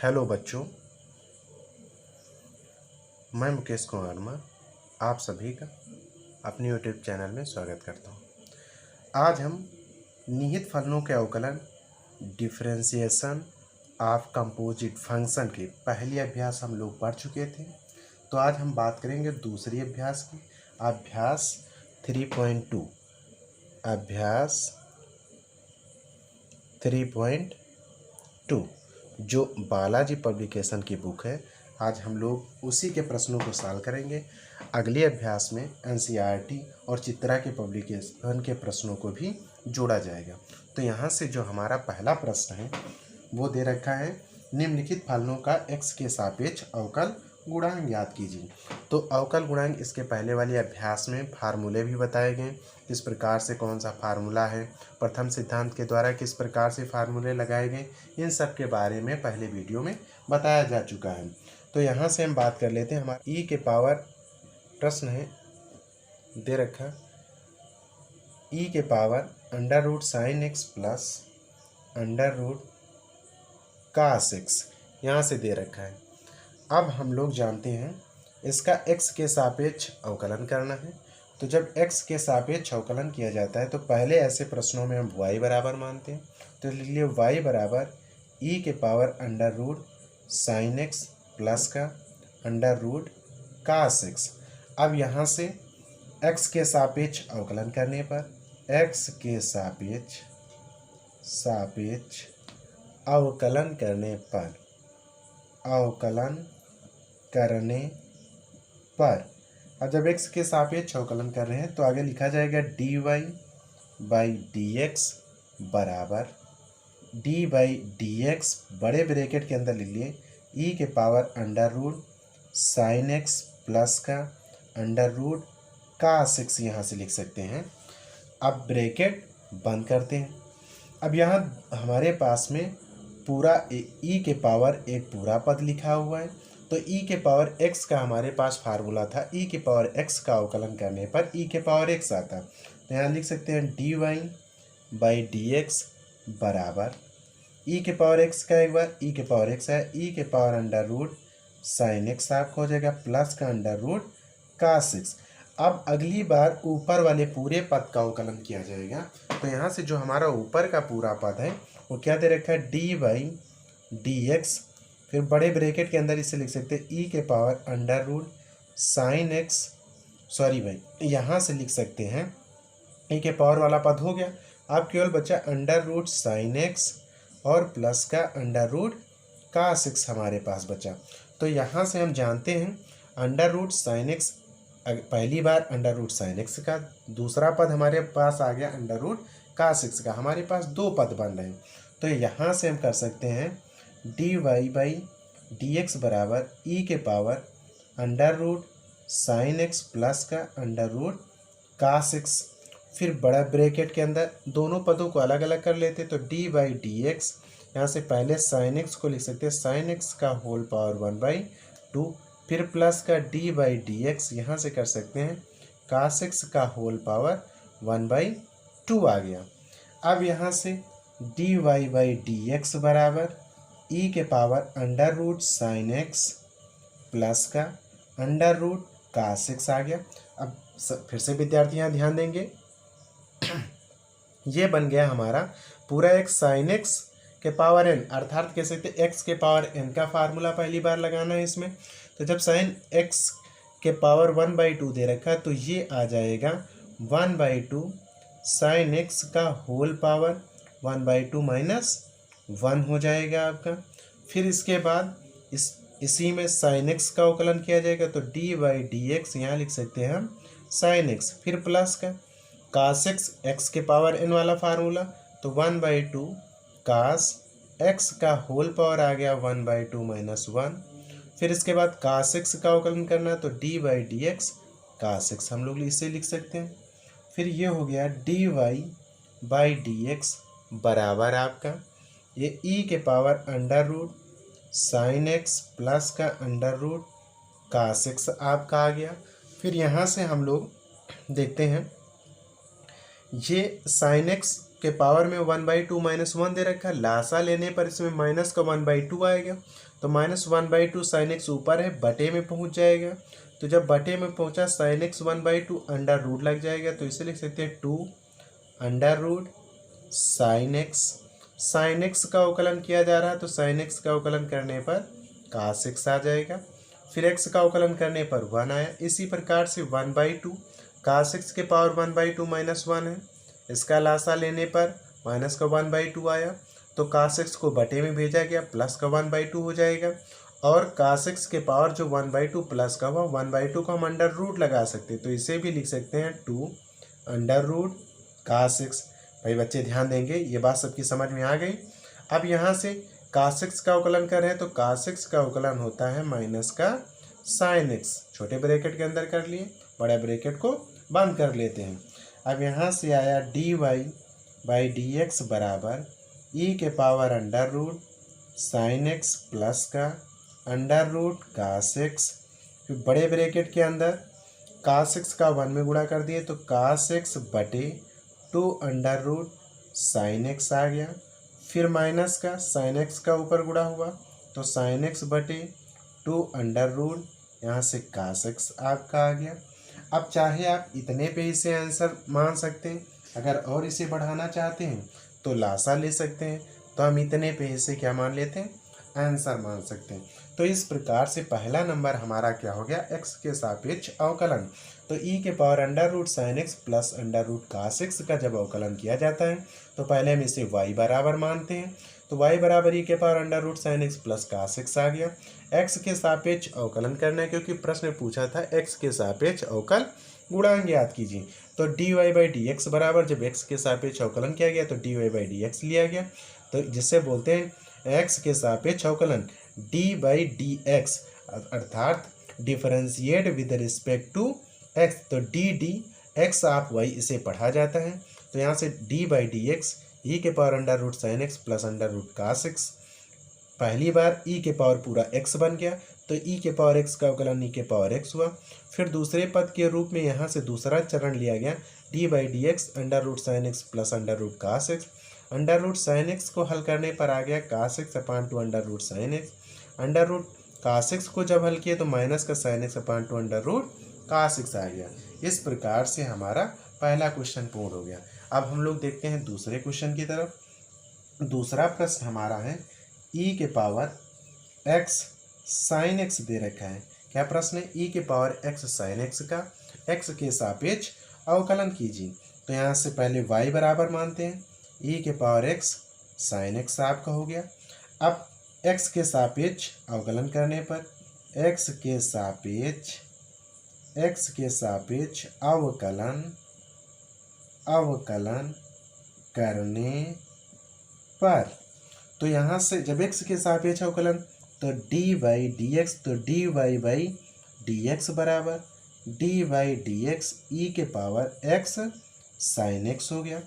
Hello बच्चों, मैं मुकेश कुमार वर्मा आप सभी का अपने यूट्यूब चैनल में स्वागत करता हूं। आज हम निहित फलनों के अवकलन डिफरेंशिएशन ऑफ कंपोजिट फंक्शन के पहली अभ्यास हम लोग पढ़ चुके थे। तो आज हम बात करेंगे दूसरी अभ्यास की, अभ्यास 3.2। अभ्यास 3.2 जो बालाजी पब्लिकेशन की बुक है। आज हम लोग उसी के प्रश्नों को सॉल्व करेंगे। अगले अभ्यास में एनसीईआरटी और चित्रा के पब्लिकेशन के प्रश्नों को भी जोड़ा जाएगा। तो यहाँ से जो हमारा पहला प्रश्न है वो दे रखा है, निम्नलिखित फलनों का x के सापेक्ष अवकल गुणांक ज्ञात कीजिए। तो अवकल गुणांक इसके पहले वाले अभ्यास में फार्मूले भी बताए गए, किस प्रकार से कौन सा फार्मूला है, प्रथम सिद्धांत के द्वारा किस प्रकार से फार्मूले लगाए गए, इन सब के बारे में पहले वीडियो में बताया जा चुका है। तो यहाँ से हम बात कर लेते हैं। हमारा ई के पावर प्रश्न है दे रखा, ई के power under root sine x plus under root cos x यहाँ से दे रखा है। अब हम लोग जानते हैं इसका x के सापेक्ष अवकलन करना है। तो जब x के सापेक्ष अवकलन किया जाता है तो पहले ऐसे प्रश्नों में हम y बराबर मानते हैं। तो लिख लिए y बराबर e के power under root sine x plus का अंडर रूट कास एक्स। अब यहाँ से x के सापेक्ष अवकलन करने पर x के सापेक्ष अवकलन करने पर अब जब x के सापेक्ष अवकलन कर रहे हैं तो आगे लिखा जाएगा dy बाई dx बराबर d बाई dx बड़े ब्रैकेट के अंदर लिख लिए e के power under root sine x plus का अंडर रूट कास एक्स यहाँ से लिख सकते हैं। अब ब्रैकेट बंद करते हैं। अब यहाँ हमारे पास में पूरा e के पावर एक पूरा पद लिखा हुआ है। तो e के पावर x का हमारे पास फार्मूला था, e के पावर x का अवकलन करने पर e के पावर x आता। तो यहाँ लिख सकते हैं dy बाई dx बराबर e के पावर x का एक बार e के पावर x है, e के power under root sine x आपका हो जाएगा प्लस का अंडर रूट कास एक्स। अब अगली बार ऊपर वाले पूरे पद का अवकलन किया जाएगा। तो यहाँ से जो हमारा ऊपर का पूरा पद है वो क्या दे रखा है डी बाई डी एक्स, फिर बड़े ब्रैकेट के अंदर इसे लिख सकते हैं ई के power under root sine x, sorry भाई यहाँ से लिख सकते हैं ई के पावर वाला पद हो गया। अब केवल बचा अंडर रूट साइन एक्स और प्लस का अंडर रूट कास एक्स हमारे पास बचा। तो यहाँ से हम जानते हैं अंडर रूट साइन एक्स, पहली बार अंडर रूट साइन एक्स का, दूसरा पद हमारे पास आ गया अंडर रूट कास एक्स का, हमारे पास दो पद बन रहे हैं। तो यहाँ से हम कर सकते हैं d y by d x बराबर ई के power under root sine x plus का अंडर रूट कास एक्स, फिर बड़ा ब्रैकेट के अंदर दोनों पदों को अलग अलग कर लेते। तो डी बाई डी एक्स, यहाँ से पहले साइन एक्स को लिख सकते हैं साइन एक्स का होल पावर 1/2, फिर प्लस का डी बाई डी एक्स, यहाँ से कर सकते हैं कास एक्स का होल पावर 1/2 आ गया। अब यहाँ से d y by d x बराबर ई के power under root sine x plus का अंडर रूट कास एक्स आ गया। अब फिर से विद्यार्थी यहाँ ध्यान देंगे, ये बन गया हमारा पूरा एक साइन एक्स के पावर एन, अर्थात कह सकते एक्स के पावर एन का फार्मूला पहली बार लगाना है इसमें। तो जब साइन एक्स के पावर 1/2 दे रखा है तो ये आ जाएगा 1/2 साइन एक्स का होल पावर 1/2 माइनस 1 हो जाएगा आपका। फिर इसके बाद इसी में साइन एक्स का अवकलन किया जाएगा। तो डी बाई डी एक्स यहाँ लिख सकते हैं हम साइन एक्स, फिर प्लस का कास एक्स, एक्स के पावर एन वाला फार्मूला, तो 1/2 कास एक्स का होल पावर आ गया 1/2 माइनस 1। फिर इसके बाद कास एक्स का अवकलन करना, तो d by d x cos x हम लोग इसे लिख सकते हैं। फिर ये हो गया d y by d x बराबर आपका ये ई के power under root sine x plus का अंडर रूट कास एक्स आपका आ गया। फिर यहाँ से हम लोग देखते हैं ये साइन एक्स के पावर में 1/2 -1 दे रखा है, लासा लेने पर इसमें माइनस का 1/2 आएगा, तो -1/2 साइन एक्स ऊपर है, बटे में पहुंच जाएगा। तो जब बटे में पहुंचा साइन एक्स 1/2 अंडर रूट लग जाएगा, तो इसे लिख सकते हैं 2 under root sine x. Sine x का अवकलन किया जा रहा है, तो साइन एक्स का अवकलन करने पर कास एक्स आ जाएगा, फिर एक्स का अवकलन करने पर 1 आया। इसी प्रकार से 1/2 कास एक्स के पावर 1/2 -1 है, इसका लासा लेने पर माइनस का 1/2 आया, तो कास एक्स को बटे में भेजा गया, प्लस का 1/2 हो जाएगा। और कास एक्स के पावर जो 1/2 प्लस का हुआ 1/2 को हम अंडर रूट लगा सकते हैं, तो इसे भी लिख सकते हैं 2 अंडर रूट कास एक्स। भाई बच्चे ध्यान देंगे, ये बात सबकी समझ में आ गई। अब यहाँ से कास एक्स का अवकलन कर रहे हैं, तो कास एक्स का अवकलन होता है माइनस का साइन एक्स, छोटे ब्रैकेट के अंदर कर लिए, बड़े ब्रैकेट को बंद कर लेते हैं। अब यहाँ से आया dy/dx बराबर e के power under root sine x plus का अंडर रूट कास एक्स, फिर बड़े ब्रैकेट के अंदर कास एक्स का 1 में गुणा कर दिए, तो कास एक्स बटे 2 अंडर रूट साइन एक्स आ गया, फिर माइनस का साइन एक्स का ऊपर गुणा हुआ, तो साइन एक्स बटे 2 अंडर रूट, यहाँ से कास एक्स आपका आ गया। अब चाहे आप इतने पे इसे आंसर मान सकते हैं, अगर और इसे बढ़ाना चाहते हैं तो लासा ले सकते हैं, तो हम इतने पे इसे क्या मान लेते हैं, आंसर मान सकते हैं। तो इस प्रकार से पहला नंबर हमारा क्या हो गया, एक्स के सापेक्ष अवकलन। तो e के power under root sine x plus under root cos x का जब अवकलन किया जाता है, तो पहले हम इसे y बराबर मानते हैं, तो y बराबर e के power under root sine x plus cos x आ गया। x के सापेक्ष अवकलन करना है, क्योंकि प्रश्न में पूछा था x के सापेक्ष अवकल गुणांक याद कीजिए। तो dy/dx बराबर, जब x के सापेक्ष अवकलन किया गया तो dy/dx लिया गया, तो जिससे बोलते हैं x के सापेक्ष अवकलन d/dx, अर्थात differentiate with respect to x। तो डी x आप y इसे पढ़ा जाता है, तो यहाँ से d/dx e के power under root sine x plus under root cos x, पहली बार e के पावर पूरा x बन गया, तो e के पावर x का अवकलन e के पावर x हुआ। फिर दूसरे पद के रूप में यहाँ से दूसरा चरण लिया गया, d/dx under root sine x plus under root cos x. Under root sine x को हल करने पर आ गया cos x upon 2 under root sine x. Under root cos x को जब हल किया तो माइनस का sine x upon 2 under root cos x आ गया। इस प्रकार से हमारा पहला क्वेश्चन पूर्ण हो गया। अब हम लोग देखते हैं दूसरे क्वेश्चन की तरफ। दूसरा प्रश्न हमारा है e के पावर x साइन एक्स दे रखा है। क्या प्रश्न है, e के पावर x साइन एक्स का x के सापेक्ष अवकलन कीजिए। तो यहाँ से पहले y बराबर मानते हैं, e के पावर x साइन एक्स आपका हो गया। अब x के सापेक्ष अवकलन करने पर x के सापेक्ष अवकलन करने पर, तो यहाँ से जब x के सापेक्ष अवकलन तो dy/dx, तो dy/dx बराबर dy/dx e के पावर x साइन एक्स हो गया।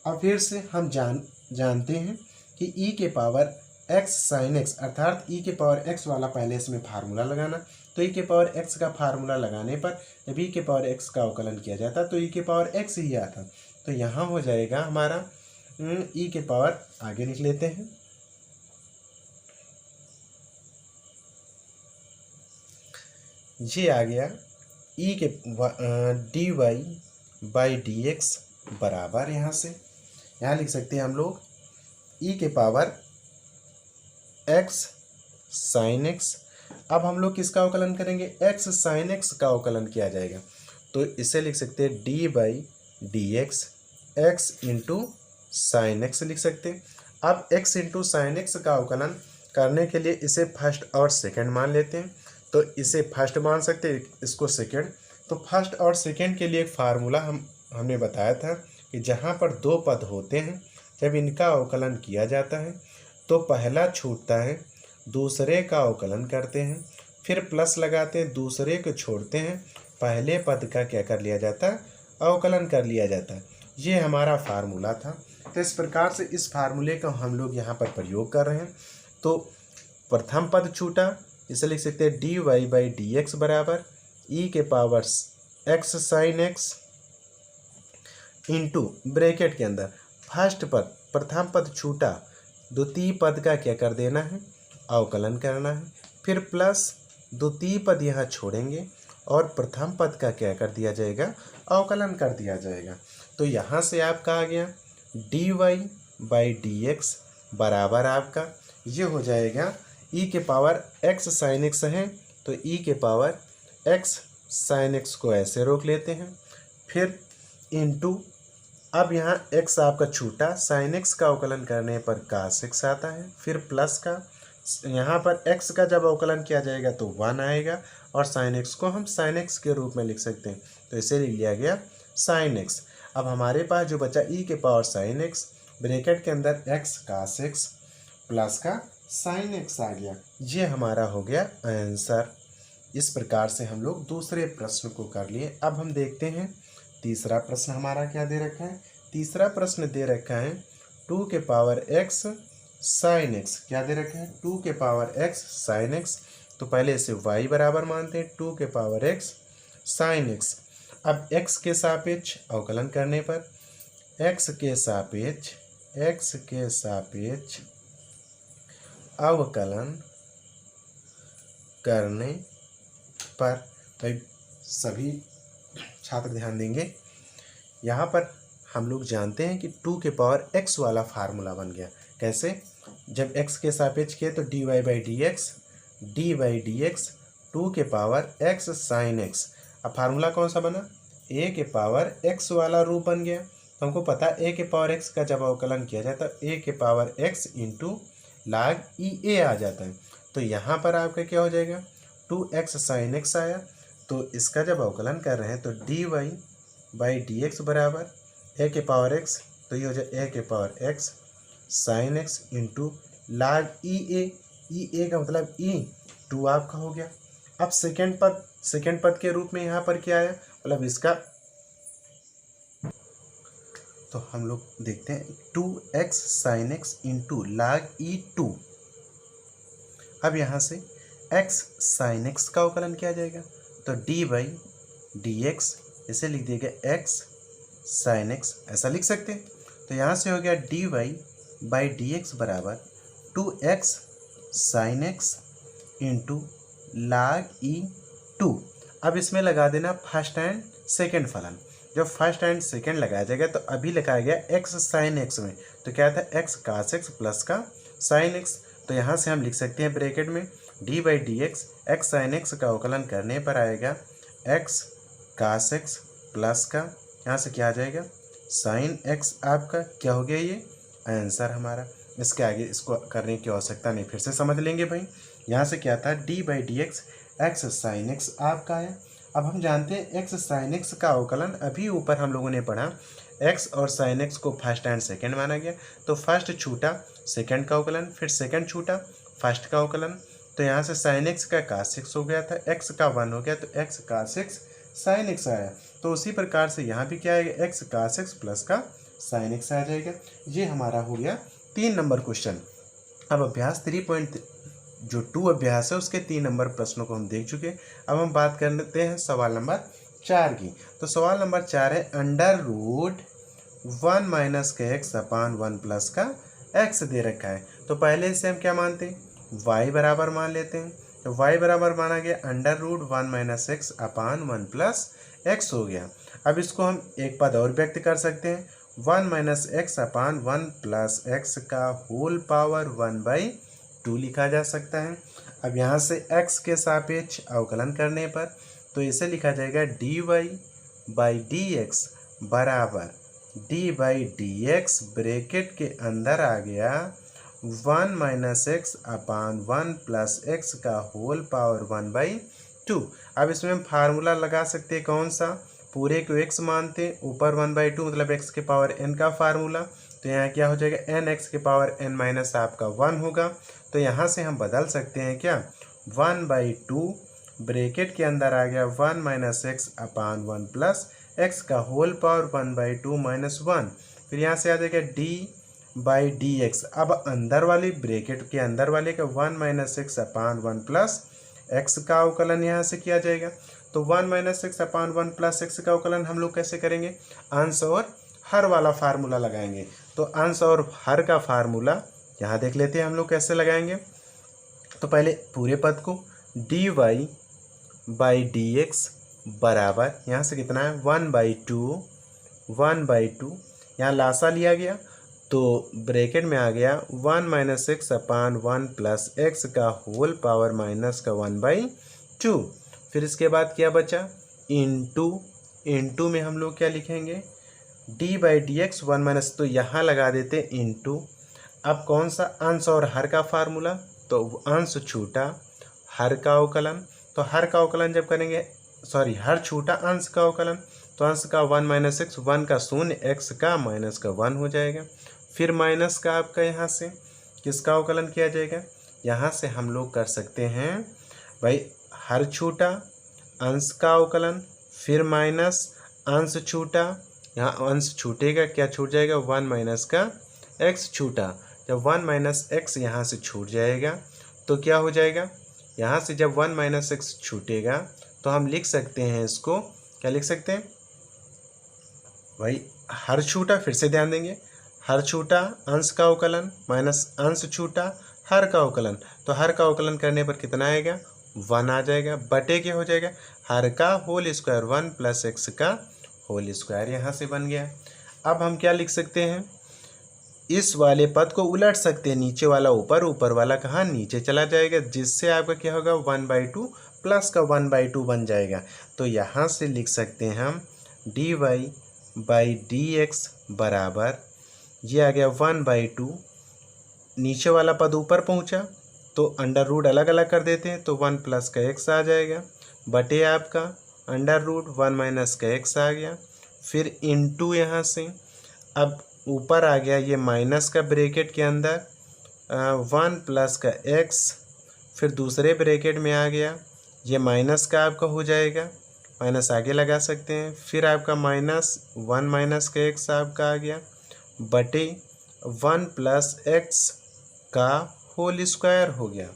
अब फिर से हम जानते हैं कि e के पावर x साइन एक्स, अर्थात e के पावर x वाला पहले इसमें फार्मूला लगाना। तो e के पावर x का फार्मूला लगाने पर जब e के पावर x का अवकलन किया जाता तो e के पावर x ही आता। तो यहाँ हो जाएगा हमारा e के पावर, आगे लिख लेते हैं, ये आ गया e के dy/dx बराबर, यहाँ लिख सकते हैं हम लोग e के पावर x साइन एक्स। अब हम लोग किसका अवकलन करेंगे, x साइन एक्स का अवकलन किया जाएगा, तो इसे लिख सकते हैं dy/dx x into sine x लिख सकते हैं। अब x इंटू साइन एक्स का अवकलन करने के लिए इसे फर्स्ट और सेकंड मान लेते हैं, तो इसे फर्स्ट मान सकते हैं, इसको सेकंड। तो फर्स्ट और सेकंड के लिए एक फार्मूला हमने बताया था कि जहाँ पर दो पद होते हैं जब इनका अवकलन किया जाता है तो पहला छूटता है, दूसरे का अवकलन करते हैं, फिर प्लस लगाते हैं, दूसरे को छोड़ते हैं, पहले पद का क्या कर लिया जाता है, अवकलन कर लिया जाता है। ये हमारा फार्मूला था। तो इस प्रकार से इस फार्मूले का हम लोग यहाँ पर प्रयोग कर रहे हैं। तो प्रथम पद छूटा, इसे लिख सकते हैं dy/dx बराबर e के power x sine x into bracket के अंदर फर्स्ट पद प्रथम पद छूटा, द्वितीय पद का क्या कर देना है, अवकलन करना है। फिर प्लस द्वितीय पद यहाँ छोड़ेंगे और प्रथम पद का क्या कर दिया जाएगा, अवकलन कर दिया जाएगा। तो यहाँ से आपका आ गया dy बाई डी एक्स बराबर आपका ये हो जाएगा e के पावर x साइन x है तो e के पावर x साइन x को ऐसे रोक लेते हैं। फिर इंटू अब यहाँ x आपका छूटा, साइन x का अवकलन करने पर cos x आता है। फिर प्लस का यहाँ पर x का जब अवकलन किया जाएगा तो 1 आएगा और साइन x को हम साइन x के रूप में लिख सकते हैं, तो इसे लिख लिया गया साइन x। अब हमारे पास जो बचा e के पावर साइन x ब्रैकेट के अंदर x cos x प्लस का साइन x आ गया। ये हमारा हो गया आंसर। इस प्रकार से हम लोग दूसरे प्रश्न को कर लिए। अब हम देखते हैं तीसरा प्रश्न हमारा क्या दे रखा है। तीसरा प्रश्न दे रखा है 2 के पावर x साइन x, क्या दे रखा है 2 के पावर x साइन x। तो पहले इसे y बराबर मानते हैं 2 के पावर x साइन x। अब x के सापेक्ष अवकलन करने पर x के सापेक्ष अवकलन करने पर, भाई सभी छात्र ध्यान देंगे, यहाँ पर हम लोग जानते हैं कि 2 के पावर x वाला फार्मूला बन गया। कैसे, जब x के सापेक्ष किए तो dy बाई डी एक्स 2 के पावर x साइन x। अब फार्मूला कौन सा बना, a के पावर x वाला रूप बन गया। तो हमको पता है a के पावर x का जब अवकलन किया जाता है a के power x into log e a आ जाता है। तो यहाँ पर आपका क्या हो जाएगा 2x साइन x आया, तो इसका जब अवकलन कर रहे हैं तो dy बाई डी एक्स बराबर a के पावर x, तो ये हो जाए a के power x sine x into log e a का मतलब e2 आपका हो गया। अब सेकेंड पद के रूप में यहाँ पर क्या आया, मतलब इसका, तो हम लोग देखते हैं 2x साइन x इंटू लाग e2। अब यहाँ से x साइन x का अवकलन किया जाएगा तो डी बाई डी एक्स, इसे लिख दिया गया x साइन x, ऐसा लिख सकते हैं। तो यहाँ से हो गया dy बाई डी एक्स बराबर 2x साइन x इंटू लाग e2। अब इसमें लगा देना फर्स्ट एंड सेकेंड फलन। जब फर्स्ट एंड सेकेंड लगाया जाएगा तो अभी लगाया गया x साइन x में, तो क्या था x cos x प्लस का साइन x। तो यहाँ से हम लिख सकते हैं ब्रैकेट में d by d x x sine x का अवकलन करने पर आएगा x cos x प्लस का, यहाँ से क्या आ जाएगा साइन x। आपका क्या हो गया, ये आंसर हमारा। इसके आगे इसको करने की आवश्यकता नहीं, फिर से समझ लेंगे भाई। यहाँ से क्या था d by d x x sine x आपका है। अब हम जानते हैं x साइन x का अवकलन, अभी ऊपर हम लोगों ने पढ़ा x और साइन x को फर्स्ट एंड सेकेंड माना गया, तो फर्स्ट छूटा सेकेंड का अवकलन, फिर सेकेंड छूटा फर्स्ट का अवकलन। तो यहाँ से साइन x का cos x हो गया था, x का 1 हो गया तो x cos x sine x आया। तो उसी प्रकार से यहाँ भी क्या आएगा x cos x प्लस का साइन x आ जाएगा। ये हमारा हो गया 3 नंबर क्वेश्चन। अब अभ्यास 3.2 अभ्यास है उसके 3 नंबर प्रश्नों को हम देख चुके। अब हम बात कर लेते हैं सवाल नंबर 4 की। तो सवाल नंबर 4 है अंडर रूट 1 माइनस का एक्स अपान 1 प्लस का एक्स दे रखा है। तो पहले से हम क्या मानते हैं y बराबर मान लेते हैं। तो y बराबर माना गया under root 1 minus x upon 1 plus x हो गया। अब इसको हम एक पद और व्यक्त कर सकते हैं 1 minus x upon 1 plus x का होल पावर 1/2 लिखा जा सकता है। अब यहाँ से x के सापेक्ष अवकलन करने पर तो इसे लिखा जाएगा dy बाई डी एक्स बराबर d by d x bracket के अंदर आ गया 1 minus x upon 1 plus x का होल पावर 1/2। अब इसमें हम फार्मूला लगा सकते हैं कौन सा, पूरे को x मानते हैं, ऊपर 1/2 मतलब x के पावर n का फार्मूला। तो यहाँ क्या हो जाएगा n x के पावर n माइनस आपका 1 होगा। तो यहाँ से हम बदल सकते हैं क्या 1/2 ब्रैकेट के अंदर आ गया 1 minus x upon 1 plus x का होल पावर 1/2 माइनस 1। फिर यहाँ से आ जाएगा d बाई डी एक्स। अब अंदर वाली ब्रैकेट के अंदर वाले का 1 minus x upon 1 plus x का अवकलन यहाँ से किया जाएगा। तो 1 minus x upon 1 plus x का अवकलन हम लोग कैसे करेंगे, अंश और हर वाला फार्मूला लगाएंगे। तो अंश और हर का फार्मूला यहाँ देख लेते हैं हम लोग कैसे लगाएंगे। तो पहले पूरे पद को dy बाई डी एक्स बराबर, यहाँ से कितना है 1/2 यहाँ लासा लिया गया तो ब्रैकेट में आ गया 1 - x अपान 1 प्लस एक्स का होल पावर माइनस का 1/2। फिर इसके बाद क्या बचा, इंटू में हम लोग क्या लिखेंगे d/dx 1 माइनस, तो यहाँ लगा देते इंटू। अब कौन सा अंश और हर का फार्मूला, तो अंश छूटा हर का अवकलन, तो हर का अवकलन जब करेंगे हर छूटा अंश का अवकलन, तो अंश का 1 - x 1 का 0 x का माइनस का 1 हो जाएगा। फिर माइनस का आपका यहाँ से किसका अवकलन किया जाएगा, यहाँ से हम लोग कर सकते हैं भाई हर छूटा अंश का अवकलन, फिर माइनस अंश छूटा, यहाँ अंश छूटेगा क्या छूट जाएगा 1 माइनस का x छूटा। जब 1 - x यहाँ से छूट जाएगा तो क्या हो जाएगा, यहाँ से जब 1 - x छूटेगा तो हम लिख सकते हैं इसको, क्या लिख सकते हैं भाई हर छूटा, फिर से ध्यान देंगे हर छूटा अंश का अवकलन माइनस अंश छूटा हर का अवकलन, तो हर का अवकलन करने पर कितना आएगा 1 आ जाएगा, बटे क्या हो जाएगा हर का होल स्क्वायर 1 प्लस एक्स का होल स्क्वायर, यहाँ से बन गया। अब हम क्या लिख सकते हैं, इस वाले पद को उलट सकते हैं, नीचे वाला ऊपर, ऊपर वाला कहाँ नीचे चला जाएगा, जिससे आपका क्या होगा 1/2 प्लस का 1/2 बन जाएगा। तो यहाँ से लिख सकते हैं हम dy/dx बराबर, ये आ गया 1/2, नीचे वाला पद ऊपर पहुँचा तो अंडर रूट अलग अलग कर देते हैं, तो 1 प्लस का x आ जाएगा, बटे आपका अंडर रूट 1 माइनस का x आ गया, फिर इंटू यहाँ से अब ऊपर आ गया ये माइनस का ब्रैकेट के अंदर 1 प्लस का x, फिर दूसरे ब्रैकेट में आ गया ये माइनस का आपका हो जाएगा, माइनस आगे लगा सकते हैं, फिर आपका -1 माइनस का x आपका आ गया, बटे 1 प्लस x का होल स्क्वायर हो गया।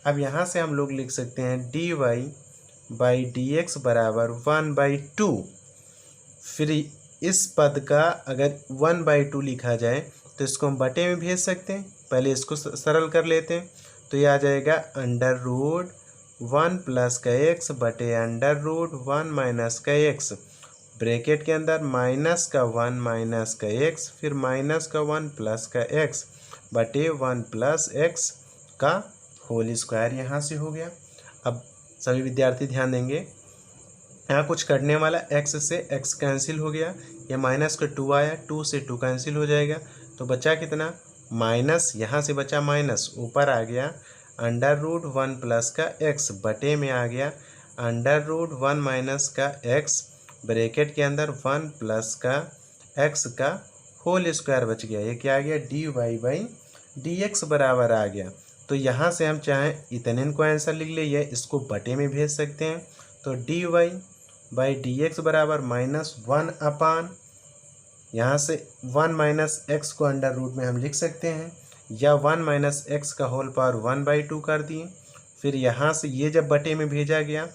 अब यहाँ से हम लोग लिख सकते हैं dy/dx बराबर 1/2। फिर इस पद का अगर 1/2 लिखा जाए तो इसको हम बटे में भेज सकते हैं, पहले इसको सरल कर लेते हैं, तो ये आ जाएगा अंडर रूट 1 प्लस का x बटे अंडर रूट 1 माइनस का x, ब्रैकेट के अंदर माइनस का 1 माइनस का x, फिर माइनस का 1 प्लस का x बटे 1 प्लस x का होल स्क्वायर, यहाँ से हो गया। अब सभी विद्यार्थी ध्यान देंगे, यहाँ कुछ करने वाला, x से x कैंसिल हो गया, यह माइनस का 2 आया, 2 से 2 कैंसिल हो जाएगा, तो बचा कितना माइनस, यहाँ से बचा माइनस, ऊपर आ गया अंडर रूट 1 प्लस का x, बटे में आ गया अंडर रूट 1 माइनस का x, ब्रैकेट के अंदर 1 प्लस का x का होल स्क्वायर बच गया, ये क्या आ गया dy/dx बराबर आ गया। तो यहाँ से हम चाहें इतने को आंसर लिख ले, या इसको बटे में भेज सकते हैं, तो dy/dx बराबर -1 अपान, यहाँ से 1 माइनस एक्स को अंडर रूट में हम लिख सकते हैं, या 1 माइनस एक्स का होल पावर 1/2 कर दिए। फिर यहाँ से ये जब बटे में भेजा गया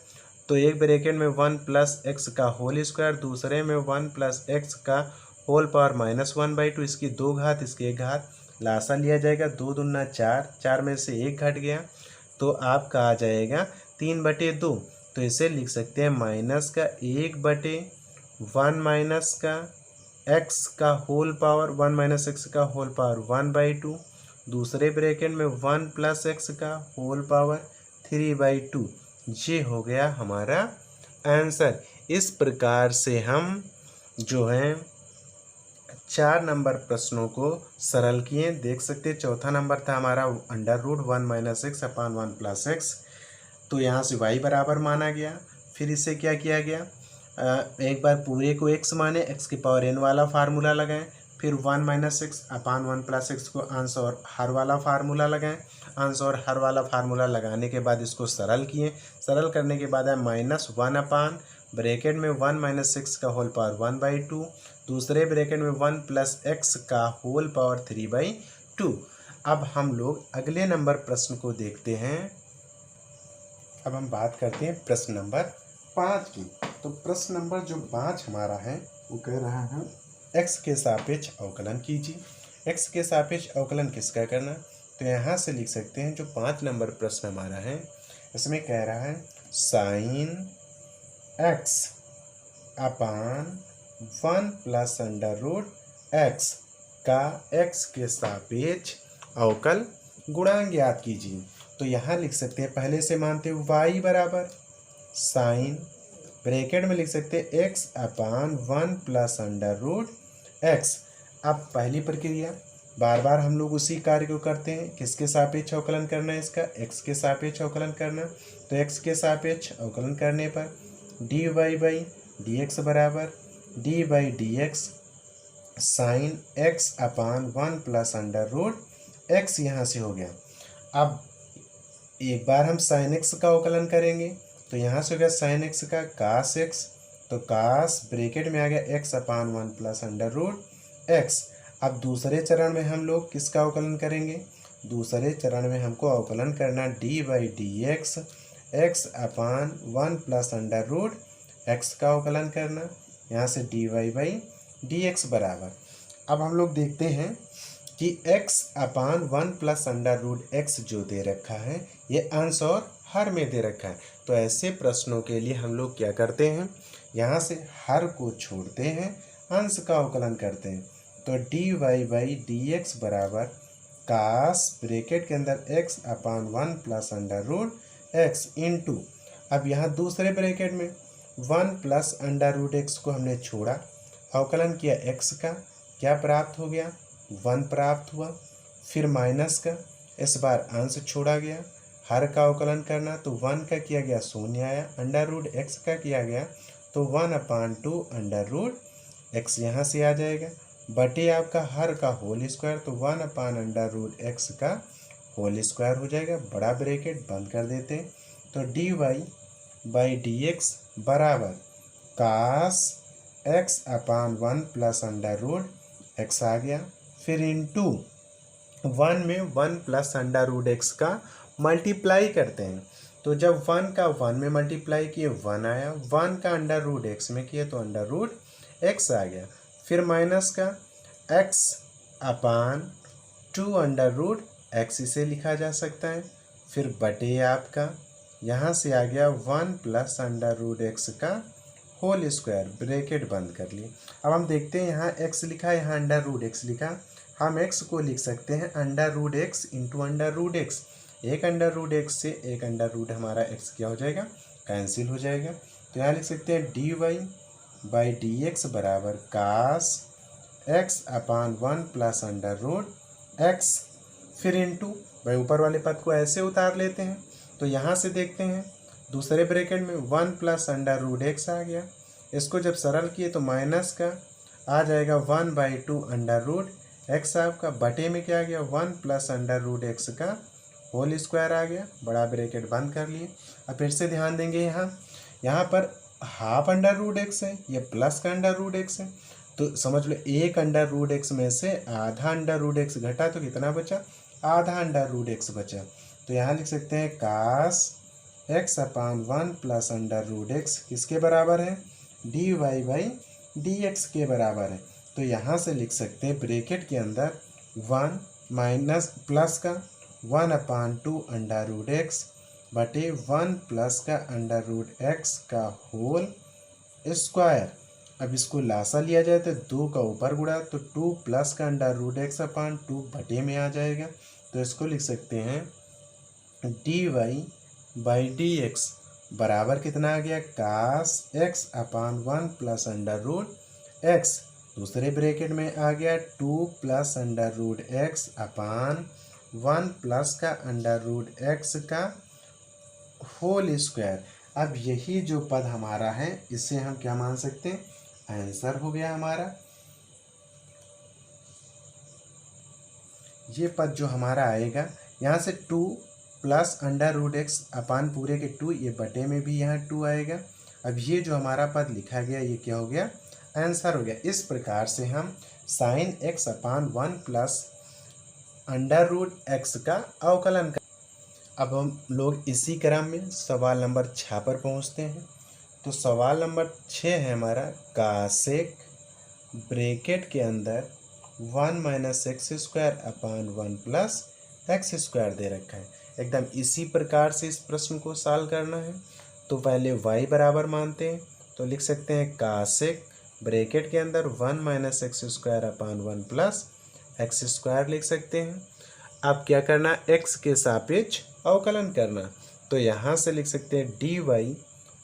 तो एक ब्रैकेट में 1 प्लस एक्स का होल स्क्वायर, दूसरे में 1 प्लस एक्स का होल पावर -1/2, इसकी 2 घात इसकी 1 घात, लासा लिया जाएगा 2 दूना 4, 4 में से 1 घट गया तो आपका आ जाएगा 3/2। तो इसे लिख सकते हैं माइनस का 1/1 माइनस का एक्स का होल पावर 1 माइनस एक्स का होल पावर 1/2, दूसरे ब्रैकेट में 1 प्लस एक्स का होल पावर 3/2, ये हो गया हमारा आंसर। इस प्रकार से हम जो हैं 4 नंबर प्रश्नों को सरल किए, देख सकते हैं। चौथा नंबर था हमारा under root 1 minus x upon 1 plus x, तो यहाँ से y बराबर माना गया। फिर इसे क्या किया गया, एक बार पूरे को x माने, x की पावर n वाला फार्मूला लगाएं, फिर 1 minus x upon 1 plus x को अंश और हर वाला फार्मूला लगाएं, अंश और हर वाला फार्मूला लगाने के बाद इसको सरल किए, सरल करने के बाद है -1 अपान ब्रैकेट में 1 माइनस एक्स का होल पावर 1/2, दूसरे ब्रैकेट में 1 प्लस एक्स का होल पावर 3/2। अब हम लोग अगले नंबर प्रश्न को देखते हैं। अब हम बात करते हैं प्रश्न नंबर 5 की। तो प्रश्न नंबर जो 5 हमारा है वो कह रहा है एक्स के सापेक्ष अवकलन कीजिए। एक्स के सापेक्ष अवकलन किसका करना, तो यहाँ से लिख सकते हैं जो 5 नंबर प्रश्न हमारा है इसमें कह रहा है sign x upon 1 plus under root x का एक्स के सापेक्ष अवकल गुणांक ज्ञात कीजिए। तो यहाँ लिख सकते हैं पहले से मानते हुए वाई बराबर साइन ब्रैकेट में लिख सकते हैं x upon 1 plus under root x. अब पहली प्रक्रिया बार बार हम लोग उसी कार्य को करते हैं, किसके सापेक्ष अवकलन करना है, इसका एक्स के सापेक्ष अवकलन करना। तो एक्स के सापेक्ष अवकलन करने पर d y by d x बराबर d by d x sine x upon 1 plus under root x यहाँ से हो गया। अब एक बार हम साइन एक्स का अवकलन करेंगे तो यहाँ से हो गया साइन एक्स का कास एक्स, तो कास ब्रैकेट में आ गया x upon 1 plus under root x. अब दूसरे चरण में हम लोग किसका अवकलन करेंगे, दूसरे चरण में हमको अवकलन करना d by d x x upon 1 plus under root x का अवकलन करना, यहाँ से d y by d x बराबर। अब हम लोग देखते हैं कि x upon 1 plus under root x जो दे रखा है ये अंश और हर में दे रखा है। तो ऐसे प्रश्नों के लिए हम लोग क्या करते हैं, यहाँ से हर को छोड़ते हैं, अंश का अवकलन करते हैं। तो d y by d x बराबर कास ब्रैकेट के अंदर x upon 1 plus under root x into, अब यहाँ दूसरे ब्रैकेट में 1 प्लस अंडर रूट एक्स को हमने छोड़ा, अवकलन किया x का, क्या प्राप्त हो गया 1 प्राप्त हुआ, फिर माइनस का, इस बार अंश छोड़ा गया, हर का अवकलन करना तो 1 का किया गया शून्य आया, अंडर रूट एक्स का किया गया तो 1 अपान 2 अंडर रूट एक्स यहाँ से आ जाएगा, बटे आपका हर का होल स्क्वायर तो 1 अपान अंडर रूट एक्स का होल स्क्वायर हो जाएगा, बड़ा ब्रैकेट बंद कर देते हैं। तो d y by d x बराबर cos x upon 1 plus under root x आ गया, फिर इंटू 1 में 1 प्लस अंडर रूट एक्स का मल्टीप्लाई करते हैं। तो जब 1 का 1 में मल्टीप्लाई किए 1 आया, 1 का अंडर रूट एक्स में किए तो अंडर रूट एक्स आ गया, फिर माइनस का x upon 2 under root x इसे लिखा जा सकता है, फिर बटे आपका यहाँ से आ गया 1 प्लस अंडर रूट एक्स का होल स्क्वायर, ब्रैकेट बंद कर लिए। अब हम देखते हैं यहाँ x लिखा है, यहाँ अंडर रूट एक्स लिखा, हम x को लिख सकते हैं under root x into under root x, एक अंडर रूट एक्स से एक अंडर रूट हमारा x क्या हो जाएगा, कैंसिल हो जाएगा। तो यहाँ लिख सकते हैं d y by d x बराबर cos x upon 1 plus under root x, फिर इंटू भाई ऊपर वाले पद को ऐसे उतार लेते हैं। तो यहाँ से देखते हैं दूसरे ब्रैकेट में 1 प्लस अंडर रूट एक्स आ गया, इसको जब सरल किए तो माइनस का आ जाएगा 1 बाई 2 अंडर रूट एक्स आपका, बटे में क्या आ गया 1 प्लस अंडर रूट एक्स का होल स्क्वायर आ गया, बड़ा ब्रैकेट बंद कर लिए। अब फिर से ध्यान देंगे यहाँ पर हाफ अंडर रूट एक्स है, ये प्लस का अंडर रूट एक्स है, तो समझ लो एक अंडर रूट एक्स में से आधा अंडर रूट एक्स घटा तो कितना बचा, आधा अंडर रूट एक्स बचा। तो यहाँ लिख सकते हैं cos x upon 1 plus under root x किसके बराबर है, d y by d x के बराबर है। तो यहाँ से लिख सकते हैं ब्रैकेट के अंदर 1 माइनस प्लस का 1 अपान 2 अंडर रूट एक्स बटे 1 प्लस का अंडर रूट एक्स का होल स्क्वायर। अब इसको लासा लिया जाए तो 2 का ऊपर गुणा तो 2 प्लस का अंडर रूट एक्स अपान 2 बटे में आ जाएगा। तो इसको लिख सकते हैं d y by d x बराबर कितना आ गया, cos x upon 1 plus under root x, दूसरे ब्रैकेट में आ गया 2 plus under root x upon 1 plus का अंडर रूट एक्स का होल स्क्वायर। अब यही जो पद हमारा है इसे हम क्या मान सकते हैं, आंसर हो गया हमारा। ये पद जो हमारा आएगा यहाँ से 2 प्लस अंडर रूट एक्स अपान पूरे के 2, ये बटे में भी यहाँ 2 आएगा। अब ये जो हमारा पद लिखा गया ये क्या हो गया, आंसर हो गया। इस प्रकार से हम sign x upon 1 plus under root x का अवकलन कर। अब हम लोग इसी क्रम में सवाल नंबर 6 पर पहुँचते हैं। तो सवाल नंबर 6 है हमारा कासेक ब्रैकेट के अंदर 1 minus x square upon 1 plus x square दे रखा है। एकदम इसी प्रकार से इस प्रश्न को सॉल्व करना है। तो पहले y बराबर मानते हैं, तो लिख सकते हैं कासेक ब्रैकेट के अंदर 1 minus x square upon 1 plus x square लिख सकते हैं। अब क्या करना, x के सापेक्ष अवकलन करना। तो यहाँ से लिख सकते हैं dy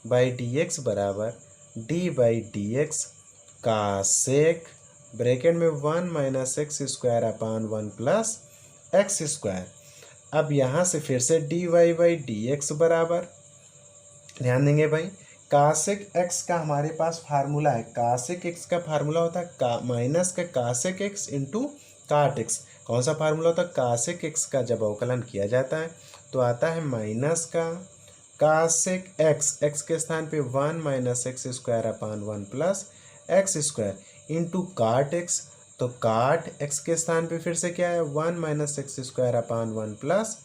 बाई डी एक्स बराबर d by d x cosec bracket में 1 minus x square upon 1 plus x square. अब यहाँ से फिर से d y by d x बराबर, ध्यान देंगे भाई, कासेक एक्स का हमारे पास फार्मूला है। कासेक एक्स का फार्मूला होता है माइनस का कासेक एक्स इंटू काट एक्स। कौन सा फार्मूला होता है, कासेक एक्स का जब अवकलन किया जाता है तो आता है माइनस का कासेक एक्स, एक्स के स्थान पे 1 minus x square upon 1 plus x square into काट एक्स। तो काट एक्स के स्थान पे फिर से क्या है, 1 minus x square upon 1 plus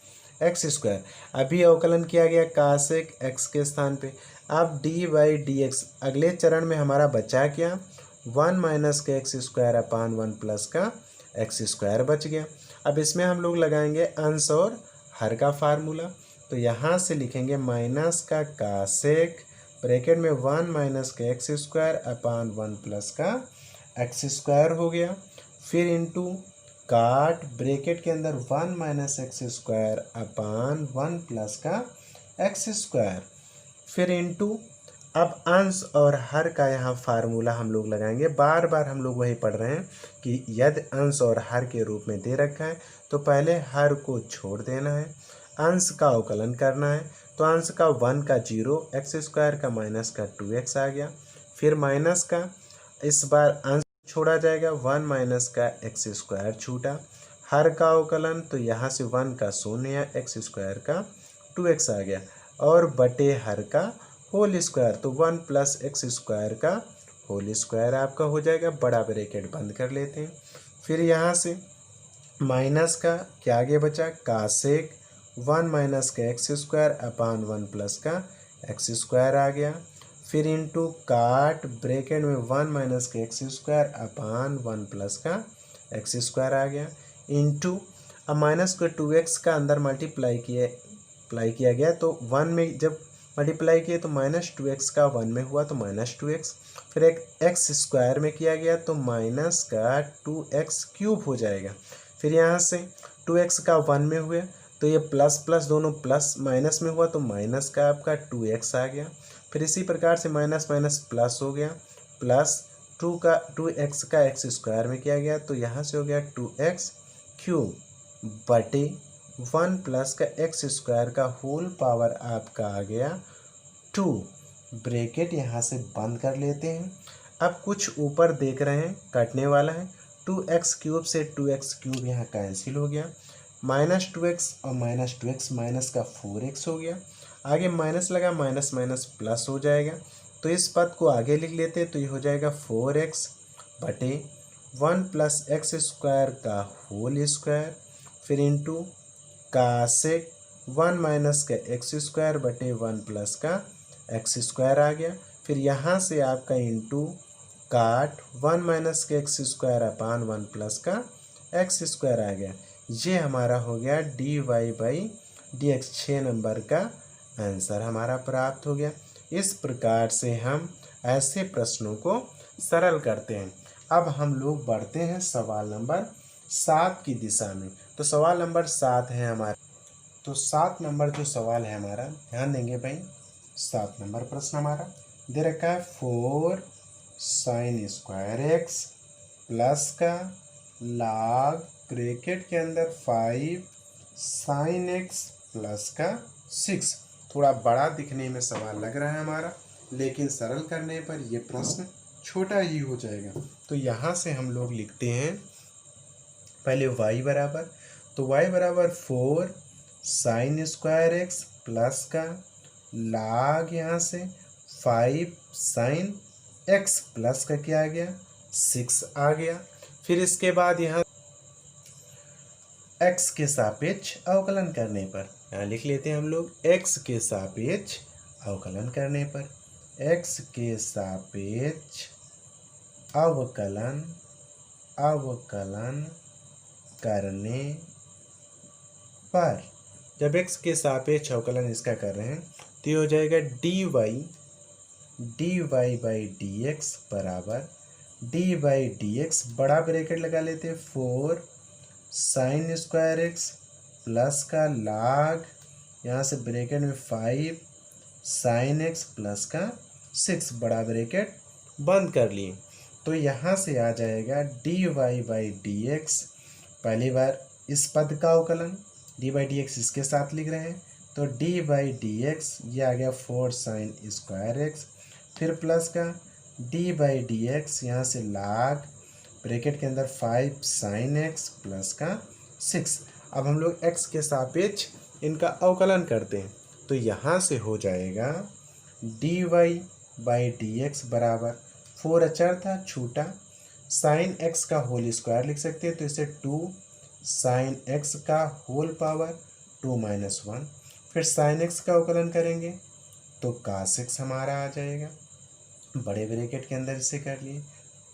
x square. अभी अवकलन किया गया कासेक एक्स के स्थान पे। अब डी बाई डी एक्स, अगले चरण में हमारा बचा क्या, 1 माइनस का एक्स स्क्वायर अपान 1 प्लस का एक्स स्क्वायर बच गया। अब इसमें हम लोग लगाएंगे अंश और हर का फार्मूला। तो यहाँ से लिखेंगे माइनस का कासेक ब्रैकेट में 1 माइनस का एक्स स्क्वायर अपान 1 प्लस का एक्स स्क्वायर हो गया। फिर इंटू काट ब्रैकेट के अंदर 1 minus x square upon 1 plus का एक्स स्क्वायर। फिर इंटू, अब अंश और हर का यहाँ फार्मूला हम लोग लगाएंगे। बार बार हम लोग वही पढ़ रहे हैं कि यदि अंश और हर के रूप में दे रखा है तो पहले हर को छोड़ देना है, अंश का अवकलन करना है। तो अंश का 1 का 0, एक्स स्क्वायर का माइनस का 2x आ गया। फिर माइनस का, इस बार अंश छोड़ा जाएगा, 1 माइनस का एक्स स्क्वायर छूटा। हर का अवकलन, तो यहाँ से 1 का 0, एक्स स्क्वायर का 2x आ गया। और बटे हर का होल स्क्वायर, तो 1 प्लस एक्स स्क्वायर का होल स्क्वायर आपका हो जाएगा। बड़ा ब्रैकेट बंद कर लेते हैं। फिर यहाँ से माइनस का क्या आगे बचा, कासेक 1 माइनस का एक्स स्क्वायर अपान 1 प्लस का एक्स स्क्वायर आ गया। फिर इंटू काट ब्रैकेट में 1 माइनस का एक्स स्क्वायर अपान 1 प्लस का एक्स स्क्वायर आ गया। इंटू, अब माइनस को 2x का अंदर मल्टीप्लाई किया गया, तो 1 में जब मल्टीप्लाई किए तो माइनस 2x का 1 में हुआ तो माइनस 2x। फिर एक एक्स स्क्वायर में किया गया तो माइनस का 2x क्यूब हो जाएगा। फिर यहाँ से 2x का 1 में हुए तो ये प्लस प्लस दोनों प्लस माइनस में हुआ तो माइनस का आपका 2x आ गया। फिर इसी प्रकार से माइनस माइनस प्लस हो गया, प्लस 2x का एक्स स्क्वायर में किया गया तो यहाँ से हो गया 2x क्यूब बटे 1 प्लस का एक्स स्क्वायर का होल पावर आपका आ गया 2। ब्रैकेट यहाँ से बंद कर लेते हैं। अब कुछ ऊपर देख रहे हैं कटने वाला है, 2x क्यूब से 2x क्यूब यहाँ कैंसिल हो गया, माइनस 2x और माइनस 2x माइनस का 4x हो गया। आगे माइनस लगा, माइनस माइनस प्लस हो जाएगा, तो इस पद को आगे लिख लेते हैं तो ये हो जाएगा 4x बटे 1 प्लस एक्स स्क्वायर का होल स्क्वायर। फिर इंटू कासेक 1 माइनस का एक्स स्क्वायर बटे 1 प्लस का एक्स स्क्वायर आ गया। फिर यहाँ से आपका इंटू काट 1 माइनस का एक्स स्क्वायर अपान 1 प्लस का एक्स स्क्वायर आ गया। ये हमारा हो गया d y by d x. 6 number का आंसर हमारा प्राप्त हो गया। इस प्रकार से हम ऐसे प्रश्नों को सरल करते हैं। अब हम लोग बढ़ते हैं सवाल नंबर 7 की दिशा में। तो सवाल नंबर 7 है हमारा, तो 7 नंबर जो सवाल है हमारा, ध्यान देंगे भाई। 7 नंबर प्रश्न हमारा दे रखा है 4 साइन स्क्वायर एक्स प्लस का लॉग ब्रैकेट के अंदर 5 साइन एक्स प्लस का 6। थोड़ा बड़ा दिखने में सवाल लग रहा है हमारा, लेकिन सरल करने पर यह प्रश्न छोटा ही हो जाएगा। तो यहाँ से हम लोग लिखते हैं पहले y बराबर, तो y बराबर 4 साइन स्क्वायर एक्स प्लस का लॉग यहाँ से 5 साइन एक्स प्लस का क्या आ गया 6 आ गया। फिर इसके बाद यहाँ x के सापेक्ष अवकलन करने पर, यहाँ लिख लेते हैं हम लोग x के सापेक्ष अवकलन करने पर, x के सापेक्ष अवकलन अवकलन करने पर, जब x के सापेक्ष अवकलन इसका कर रहे हैं तो ये हो जाएगा dy बाई डी एक्स बराबर डी बाई डी एक्स, बड़ा ब्रैकेट लगा लेते हैं 4 साइन स्क्वायर एक्स प्लस का लाग, यहाँ से ब्रैकेट में 5 साइन एक्स प्लस का 6, बड़ा ब्रैकेट बंद कर लिए। तो यहाँ से आ जाएगा dy बाई डी एक्स, पहली बार इस पद का अवकलन डी बाई डी एक्स इसके साथ लिख रहे हैं तो डी बाई डी एक्स ये आ गया 4 साइन स्क्वायर एक्स, फिर प्लस का डी बाई डी एक्स, यहाँ से लाग ब्रैकेट के अंदर 5 साइन एक्स प्लस का 6। अब हम लोग x के सापेक्ष इनका अवकलन करते हैं तो यहाँ से हो जाएगा d y by d x बराबर 4 अचर था छूटा, साइन x का होल स्क्वायर लिख सकते हैं तो इसे 2 साइन x का होल पावर 2 माइनस 1, फिर साइन x का अवकलन करेंगे तो cos x हमारा आ जाएगा, बड़े ब्रैकेट के अंदर इसे कर लिए,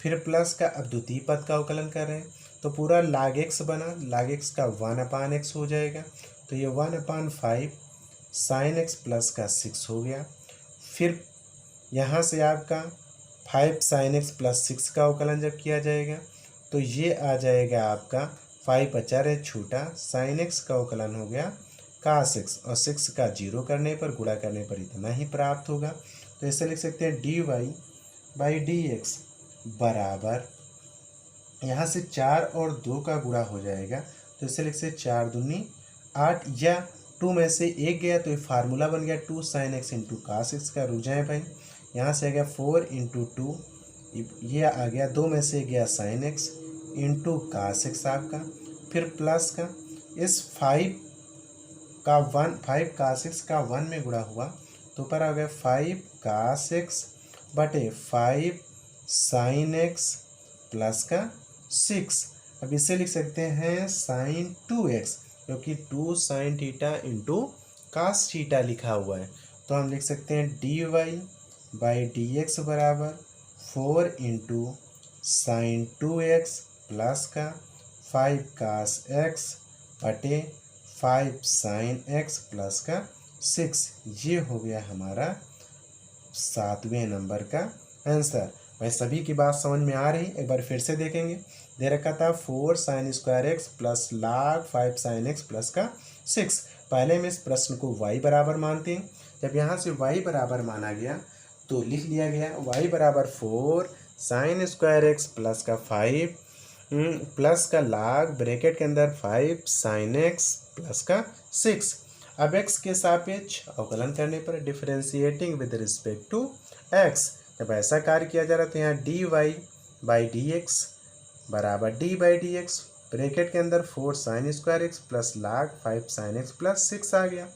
फिर प्लस का अब द्वितीय पद का अवकलन कर रहे हैं तो पूरा log x बना, log x का 1/x हो जाएगा तो ये 1/5 साइन x प्लस का 6 हो गया, फिर यहाँ से आपका 5 साइन x प्लस 6 का अवकलन जब किया जाएगा तो ये आ जाएगा आपका 5 अचर है छूटा, साइन x का अवकलन हो गया cos x और 6 का 0 करने पर गुणा करने पर इतना ही प्राप्त होगा। तो इसे लिख सकते हैं dy बाई डी एक्स बराबर, यहाँ से 4 और 2 का गुणा हो जाएगा तो इसे लिख सकते 4 दूनी 8 या 2 में से 1 गया तो ये फार्मूला बन गया 2 sine x into cos x का, रुक जाए भाई, यहाँ से आ गया 4 इंटू 2, ये आ गया 2 में से गया sine x into cos x आपका, फिर प्लस का इस 5 कास एक्स का 1 में गुणा हुआ तो ऊपर आ गया 5 कास एक्स बटे 5 साइन एक्स प्लस का 6। अब इसे लिख सकते हैं साइन 2x क्योंकि 2 sine theta into cos theta लिखा हुआ है तो हम लिख सकते हैं d y by d x बराबर 4 इंटू साइन 2x प्लस का 5 कास x बटे 5 साइन x प्लस का 6। ये हो गया हमारा 7वें नंबर का आंसर। भाई सभी की बात समझ में आ रही, एक बार फिर से देखेंगे। दे रखा था 4 साइन स्क्वायर एक्स प्लस लाग 5 साइन एक्स प्लस का 6। पहले में इस प्रश्न को y बराबर मानते हैं, जब यहाँ से y बराबर माना गया तो लिख लिया गया y बराबर 4 साइन स्क्वायर एक्स प्लस का 5 प्लस का लाग ब्रैकेट के अंदर 5 साइन एक्स प्लस का 6। अब x के सापेक्ष अवकलन करने पर differentiating with respect to x, जब ऐसा कार्य किया जा रहा था यहाँ d y by d x बराबर d by d x bracket के अंदर 4 साइन स्क्वायर एक्स प्लस लाग 5 साइन एक्स प्लस 6 आ गया।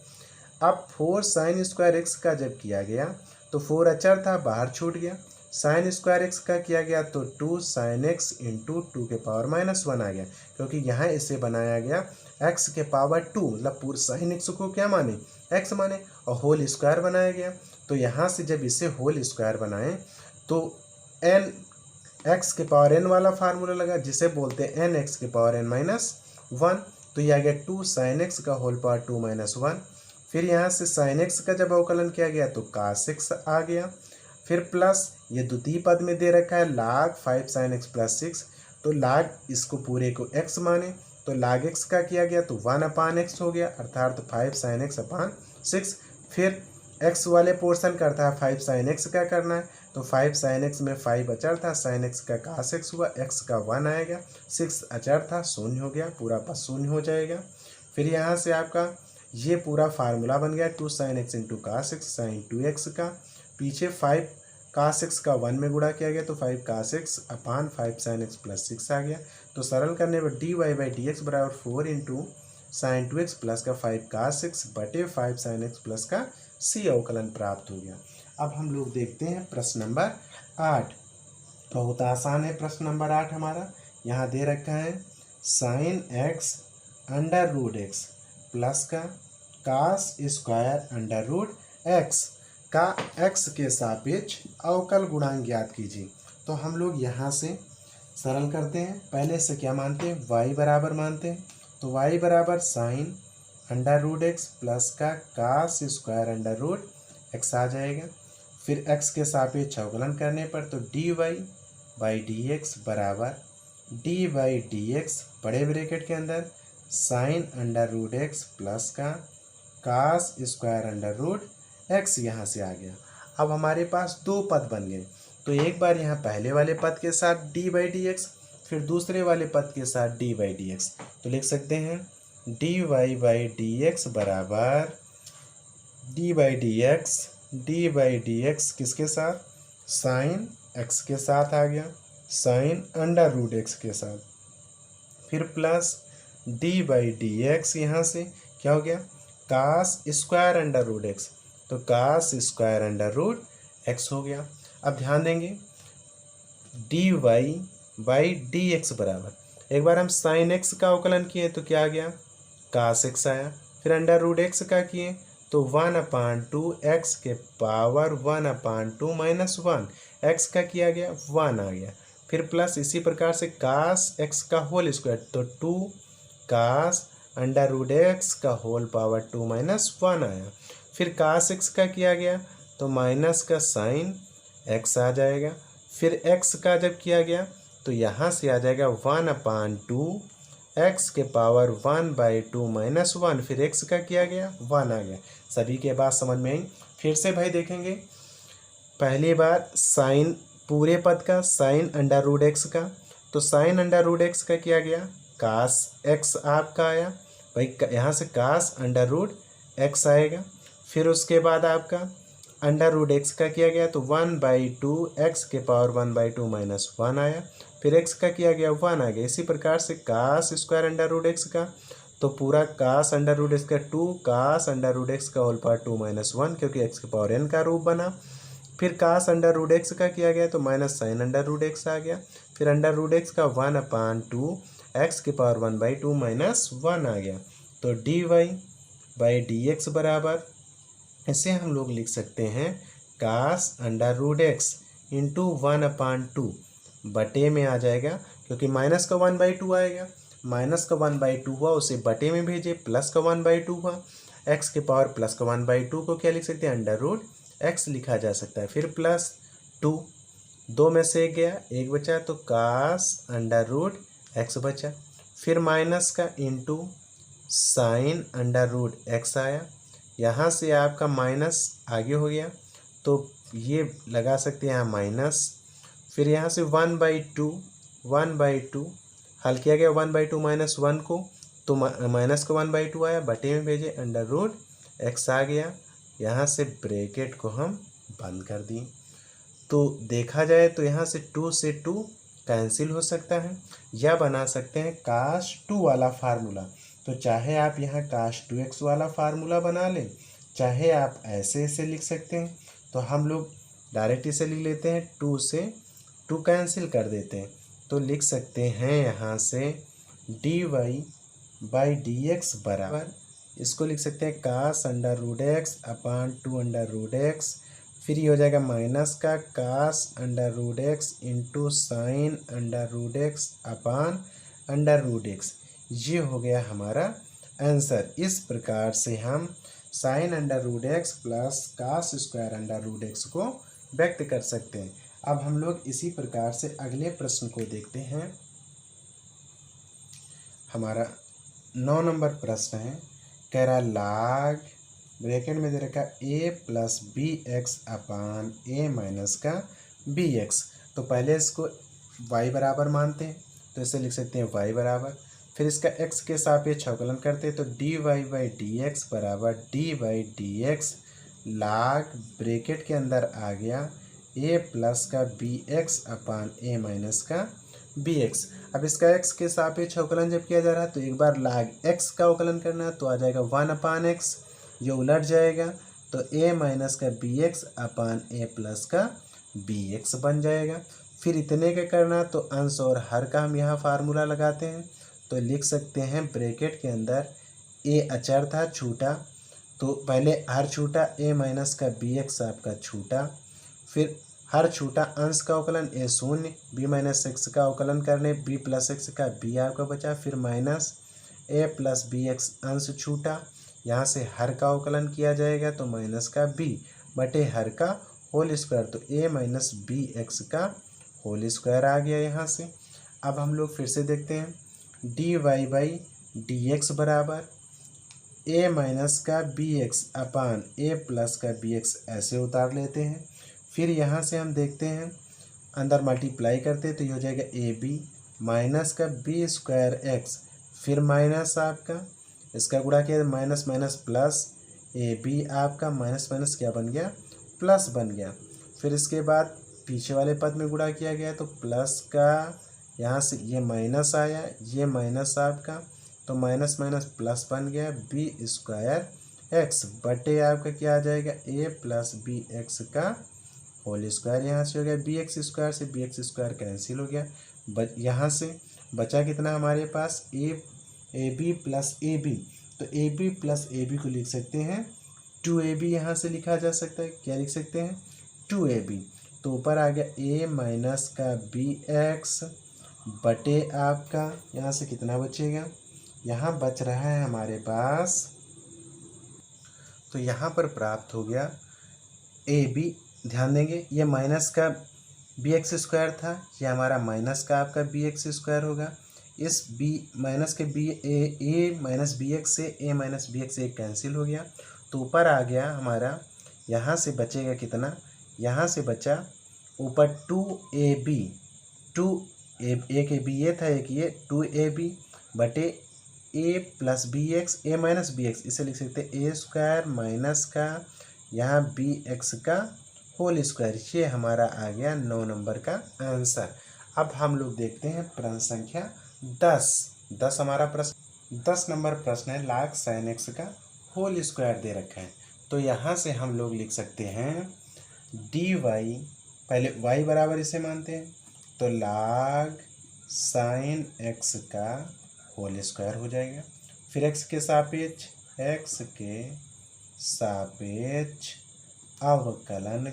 अब 4 साइन स्क्वायर एक्स का जब किया गया तो 4 अचर था बाहर छूट गया, साइन स्क्वायर एक्स का किया गया तो 2 साइन एक्स इंटू 2 के पावर माइनस 1 आ गया, क्योंकि यहाँ इसे बनाया गया x के पावर 2 मतलब पूरे साइन x को क्या माने x माने और होल स्क्वायर बनाया गया। तो यहाँ से जब इसे होल स्क्वायर बनाएं तो n x के पावर n वाला फार्मूला लगा जिसे बोलते हैं n x के पावर n माइनस 1, तो ये आ गया 2 साइन x का होल पावर 2 माइनस 1। फिर यहाँ से साइन x का जब अवकलन किया गया तो cos x आ गया, फिर प्लस ये द्वितीय पद में दे रखा है लाग 5 साइन x प्लस 6, तो लाग इसको पूरे को x माने तो लाग x का किया गया तो 1/x हो गया अर्थात 5 साइन x अपान 6। फिर x वाले पोर्शन करता है 5 साइन x का करना है तो 5 साइन x में 5 अचर था, साइन x का cos x हुआ, x का 1 आएगा, 6 अचर था शून्य हो गया, पूरा पद शून्य हो जाएगा। फिर यहाँ से आपका ये पूरा फार्मूला बन गया 2 sine x into cos x sine 2x का, पीछे 5 cos x का 1 में गुणा किया गया तो 5 cos x upon 5 sine x plus 6 आ गया। तो सरल करने पर d y by d x बराबर 4 इंटू साइन 2x प्लस का 5 cos x बटे 5 साइन x प्लस का सी अवकलन प्राप्त हो गया। अब हम लोग देखते हैं प्रश्न नंबर 8। बहुत आसान है प्रश्न नंबर 8 हमारा। यहाँ दे रखा है sine x under root x plus का cos square under root x का x के सापेक्ष अवकल गुणांक ज्ञात कीजिए। तो हम लोग यहाँ से सरल करते हैं। पहले से क्या मानते हैं, y बराबर मानते हैं, तो y बराबर sine under root x plus का cos square under root x आ जाएगा। फिर x के सापेक्ष अवकलन करने पर तो dy बाई डी एक्स बराबर डी बाई डी एक्स बड़े ब्रैकेट के अंदर sine under root x plus का cos square under root x यहाँ से आ गया। अब हमारे पास दो पद बन गए, तो एक बार यहाँ पहले वाले पद के साथ डी बाई डी एक्स, फिर दूसरे वाले पद के साथ डी बाई डी एक्स, तो लिख सकते हैं d y by d x बराबर डी बाई डी एक्स किसके साथ, साइन एक्स के साथ आ गया, साइन अंडर रूट एक्स के साथ, फिर plus d by d x यहाँ से क्या हो गया, cos square under root x, तो cos square under root x हो गया। अब ध्यान देंगे d y by d x बराबर, एक बार हम साइन एक्स का अवकलन किए तो क्या आ गया, कास एक्स आया, फिर अंडर रूट एक्स का किए तो 1/2 एक्स के पावर 1/2 माइनस 1, एक्स का किया गया 1 आ गया, फिर प्लस इसी प्रकार से कास एक्स का होल स्क्वायर, तो 2 कास अंडर रूट एक्स का होल पावर 2 माइनस 1 आया, फिर कास एक्स का किया गया तो माइनस का साइन एक्स आ जाएगा, फिर एक्स का जब किया गया तो यहाँ से आ जाएगा 1/2 एक्स के पावर 1/2 माइनस 1, फिर एक्स का किया गया 1 आ गया। सभी के बात समझ में आई। फिर से भाई देखेंगे, पहली बार साइन पूरे पद का साइन अंडर रूट एक्स का, तो साइन अंडर रूट एक्स का किया गया कास एक्स आपका आया, भाई यहाँ से कास अंडर रूट एक्स आएगा, फिर उसके बाद आपका अंडर रूट एक्स का किया गया तो 1/2 एक्स के पावर 1/2 माइनस 1 आया, फिर एक्स का किया गया 1 आ गया। इसी प्रकार से cos square under root x का, तो पूरा कास अंडर रूट एक्स का 2 कास अंडर रूट एक्स का होल पावर 2 माइनस 1, क्योंकि एक्स के पावर n का रूप बना, फिर कास अंडर रूट एक्स का किया गया तो minus sine under root x आ गया, फिर अंडर रूट एक्स का 1/2 एक्स के पावर 1/2 माइनस 1 आ गया। तो d y by d x बराबर, इसे हम लोग लिख सकते हैं cos under root x into 1/2 बटे में आ जाएगा, क्योंकि माइनस का 1/2 आएगा, माइनस का 1/2 हुआ उसे बटे में भेजे, प्लस का 1/2 हुआ, एक्स के पावर प्लस का 1/2 को क्या लिख सकते हैं, अंडर रूट एक्स लिखा जा सकता है, फिर प्लस 2, 2 में से एक गया, एक बचा तो कास अंडर रूट एक्स बचा, फिर माइनस का into sine under root x आया, यहाँ से आपका माइनस आगे हो गया तो ये लगा सकते हैं यहाँ माइनस, फिर यहाँ से 1/2 हल किया गया 1/2 माइनस 1 को, तो माइनस का 1/2 आया, बटे में भेजे, अंडर रूट एक्स आ गया, यहाँ से ब्रैकेट को हम बंद कर दिए। तो देखा जाए तो यहाँ से 2 से 2 कैंसिल हो सकता है, या बना सकते हैं काश 2 वाला फार्मूला, तो चाहे आप यहाँ काश 2x वाला फार्मूला बना लें, चाहे आप ऐसे ऐसे लिख सकते हैं, तो हम लोग डायरेक्ट इसे लिख लेते हैं, 2 से 2 कैंसिल कर देते हैं, तो लिख सकते हैं यहाँ से d y by d x बराबर, इसको लिख सकते हैं cos under root x upon 2 under root x, फिर ये हो जाएगा माइनस का cos under root x into sine under root x upon under root x. ये हो गया हमारा आंसर। इस प्रकार से हम sine under root x plus cos square under root x को व्यक्त कर सकते हैं। अब हम लोग इसी प्रकार से अगले प्रश्न को देखते हैं। हमारा 9 नंबर प्रश्न है, कह रहा लाग ब्रैकेट में दे रखा a plus b x upon a minus का बी एक्स। तो पहले इसको y बराबर मानते हैं, तो इसे लिख सकते हैं y बराबर, फिर इसका x के सापेक्ष अवकलन करते हैं तो d y by d x बराबर d by d x log bracket के अंदर आ गया a प्लस का b x upon a minus का बी एक्स। अब इसका x के सापेक्ष अवकलन जब किया जा रहा है तो एक बार लाग x का अवकलन करना है, तो आ जाएगा 1/x, जो उलट जाएगा तो a माइनस का बी एक्स अपान ए प्लस का बी एक्स बन जाएगा। फिर इतने का करना तो अंश और हर का हम यहाँ फार्मूला लगाते हैं, तो लिख सकते हैं ब्रैकेट के अंदर a अचर था छूटा, तो पहले हर छूटा a माइनस का बी एक्स आपका छूटा, फिर हर छोटा अंश का अवकलन a शून्य, b माइनस एक्स का अवकलन करने b प्लस एक्स का b आपका बचा, फिर minus a plus b x अंश छूटा, यहाँ से हर का अवकलन किया जाएगा तो माइनस का b बटे हर का होल स्क्वायर, तो a माइनस बी एक्स का होल स्क्वायर आ गया यहाँ से। अब हम लोग फिर से देखते हैं, d y by d x बराबर a माइनस का b x upon a plus का बी एक्स ऐसे उतार लेते हैं। फिर यहाँ से हम देखते हैं, अंदर मल्टीप्लाई करते हैं तो ये हो जाएगा ए बी माइनस का बी स्क्वायर एक्स, फिर माइनस आपका इसका गुणा किया minus minus plus a b आपका माइनस माइनस क्या बन गया, प्लस बन गया। फिर इसके बाद पीछे वाले पद में गुणा किया गया तो प्लस का यहाँ से ये माइनस आया, ये माइनस आपका तो माइनस माइनस प्लस बन गया बी स्क्वायर एक्स बटे आपका क्या आ जाएगा ए प्लस बी एक्स का होल स्क्वायर। यहाँ से हो गया बी एक्स स्क्वायर से बी एक्स स्क्वायर कैंसिल हो गया, यहाँ से बचा कितना हमारे पास a b plus a b, तो a b plus a b को लिख सकते हैं 2ab, यहाँ से लिखा जा सकता है, क्या लिख सकते हैं 2ab। तो ऊपर आ गया a माइनस का बी एक्स बटे आपका यहाँ से कितना बचेगा, यहाँ बच रहा है हमारे पास, तो यहाँ पर प्राप्त हो गया ए बी। ध्यान देंगे ये माइनस का बी एक्स स्क्वायर था, ये हमारा माइनस का आपका बी एक्स स्क्वायर होगा। इस बी माइनस के बी ए माइनस बी एक्स से ए माइनस बी एक्स एक कैंसिल हो गया, तो ऊपर आ गया हमारा, यहाँ से बचेगा कितना, यहाँ से बचा ऊपर 2ab, एक ए बी ये था एक ये 2ab बटे ए प्लस बी एक्स ए माइनस बी एक्स, इसे लिख सकते हैं ए स्क्वायर माइनस का यहाँ बी एक्स का होल स्क्वायर। ये हमारा आ गया 9 नंबर का आंसर। अब हम लोग देखते हैं प्रश्न संख्या 10 हमारा प्रश्न 10 नंबर प्रश्न है, log sin x का होल स्क्वायर दे रखा है। तो यहाँ से हम लोग लिख सकते हैं डी वाई, पहले y बराबर इसे मानते हैं तो log sin x का होल स्क्वायर हो जाएगा, फिर x के सापेक्ष अवकलन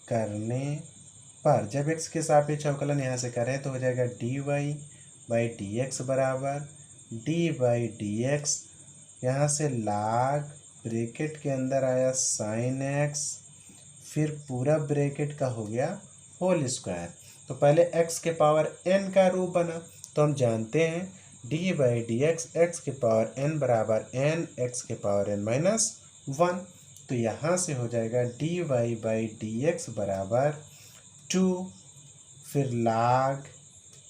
करने पर जब x के सापेक्ष अवकलन यहाँ से करें तो हो जाएगा d y by d x बराबर डी बाई डी एक्स, यहाँ से log ब्रैकेट के अंदर आया sin x, फिर पूरा ब्रैकेट का हो गया होल स्क्वायर। तो पहले x के पावर n का रूप बना, तो हम जानते हैं d by d x x के पावर n बराबर n एक्स के पावर n माइनस 1, तो यहाँ से हो जाएगा d y by d x बराबर 2, फिर log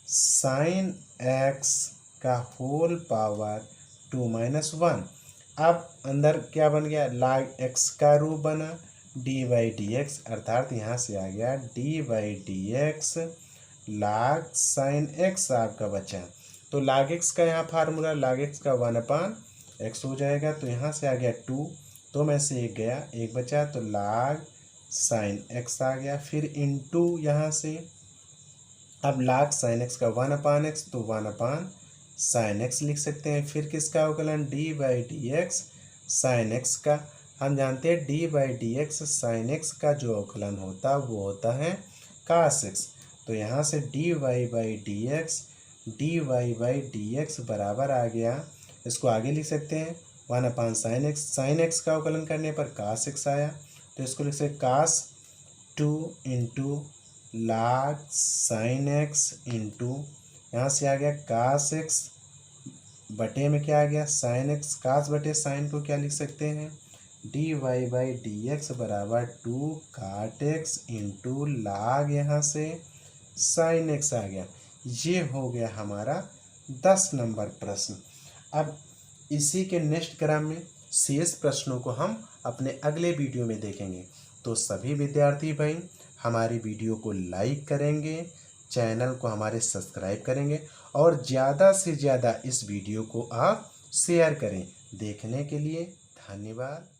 sin x का होल पावर 2 माइनस 1। अब अंदर क्या बन गया, log x का रूप बना डी बाई डी एक्स, अर्थात यहाँ से आ गया D by d x log sin x आपका बचा। तो log x का यहाँ फार्मूला log x का 1/x हो जाएगा, तो यहाँ से आ गया 2, 2 में से 1 गया, 1 बचा तो log sin x आ गया, फिर इंटू यहाँ से अब log sin x का 1/x तो 1/sin x लिख सकते हैं। फिर किसका अवकलन D by d x sine x का, हम जानते हैं d by d x sine x का जो अवकलन होता है वो होता है cos x, तो यहाँ से d y by d x बराबर आ गया, इसको आगे लिख सकते हैं 1/sin x, साइन एक्स का अवकलन करने पर cos x आया, तो इसको लिख सकते cos 2 into log sin x into यहाँ से आ गया cos x बटे में क्या आ गया sin x, cos बटे sin को क्या लिख सकते हैं d y by d x बराबर 2 cot x इंटू log यहाँ से sin x आ गया। ये हो गया हमारा 10 नंबर प्रश्न। अब इसी के नेक्स्ट क्रम में शेष प्रश्नों को हम अपने अगले वीडियो में देखेंगे। तो सभी विद्यार्थी भाई हमारी वीडियो को लाइक करेंगे, चैनल को हमारे सब्सक्राइब करेंगे और ज़्यादा से ज़्यादा इस वीडियो को आप शेयर करें। देखने के लिए धन्यवाद।